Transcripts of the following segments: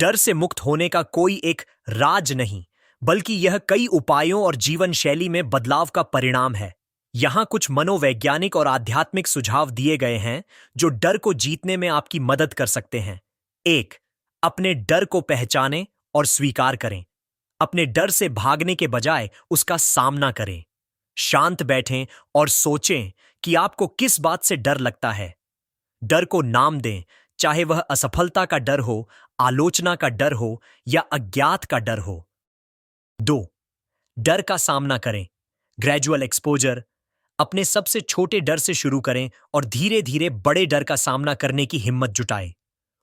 डर से मुक्त होने का कोई एक राज नहीं, बल्कि यह कई उपायों और जीवन शैली में बदलाव का परिणाम है। यहाँ कुछ मनोवैज्ञानिक और आध्यात्मिक सुझाव दिए गए हैं जो डर को जीतने में आपकी मदद कर सकते हैं। 1. अपने डर को पहचानें और स्वीकार करें। अपने डर से भागने के बजाय उसका सामना करें। शांत बैठें और सोचें कि आपको किस बात से डर लगता है। डर को नाम दें, चाहे वह असफलता का डर हो, आलोचना का डर हो या अज्ञात का डर हो। 2. डर का सामना करें। Gradual exposure. अपने सबसे छोटे डर से शुरू करें और धीरे धीरे बड़े डर का सामना करने की हिम्मत जुटाएं।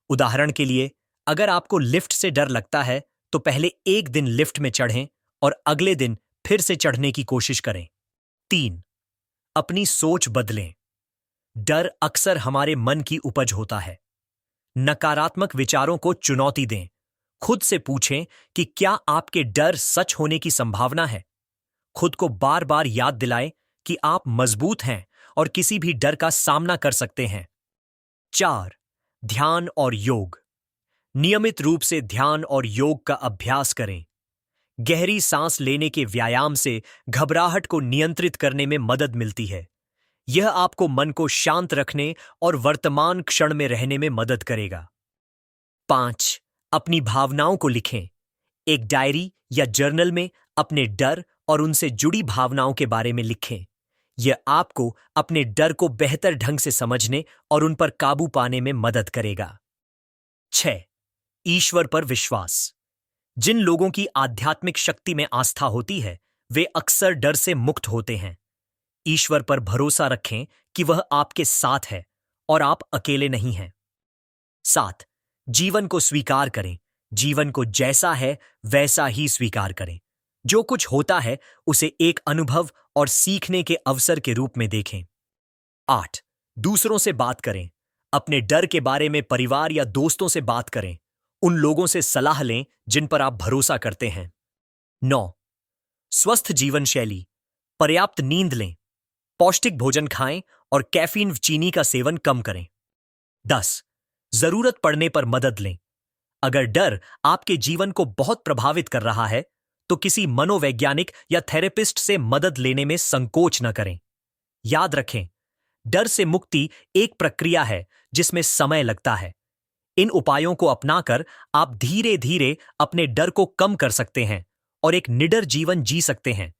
उदाहरण के लिए, अगर आपको लिफ्ट से डर लगता है तो पहले एक दिन लिफ्ट में चढ़ें और अगले दिन फिर से चढ़ने की कोशिश करें। 3. अपनी सोच बदलें। डर अक्सर हमारे मन की उपज होता है। नकारात्मक विचारों को चुनौती दें। खुद से पूछें कि क्या आपके डर सच होने की संभावना है। खुद को बार बार याद दिलाएं कि आप मजबूत हैं और किसी भी डर का सामना कर सकते हैं। 4. ध्यान और योग। नियमित रूप से ध्यान और योग का अभ्यास करें। गहरी सांस लेने के व्यायाम से घबराहट को नियंत्रित करने में मदद मिलती है। यह आपको मन को शांत रखने और वर्तमान क्षण में रहने में मदद करेगा। 5. अपनी भावनाओं को लिखें। एक डायरी या जर्नल में अपने डर और उनसे जुड़ी भावनाओं के बारे में लिखें। यह आपको अपने डर को बेहतर ढंग से समझने और उन पर काबू पाने में मदद करेगा। 6. ईश्वर पर विश्वास। जिन लोगों की आध्यात्मिक शक्ति में आस्था होती है, वे अक्सर डर से मुक्त होते हैं। ईश्वर पर भरोसा रखें कि वह आपके साथ है और आप अकेले नहीं हैं। 7. जीवन को स्वीकार करें। जीवन को जैसा है वैसा ही स्वीकार करें। जो कुछ होता है उसे एक अनुभव और सीखने के अवसर के रूप में देखें। 8. दूसरों से बात करें। अपने डर के बारे में परिवार या दोस्तों से बात करें। उन लोगों से सलाह लें जिन पर आप भरोसा करते हैं। 9. स्वस्थ जीवन शैली। पर्याप्त नींद लें, पौष्टिक भोजन खाएं और कैफीन चीनी का सेवन कम करें। 10. जरूरत पड़ने पर मदद लें। अगर डर आपके जीवन को बहुत प्रभावित कर रहा है तो किसी मनोवैज्ञानिक या थेरेपिस्ट से मदद लेने में संकोच न करें। याद रखें, डर से मुक्ति एक प्रक्रिया है जिसमें समय लगता है। इन उपायों को अपनाकर आप धीरे धीरे अपने डर को कम कर सकते हैं और एक निडर जीवन जी सकते हैं।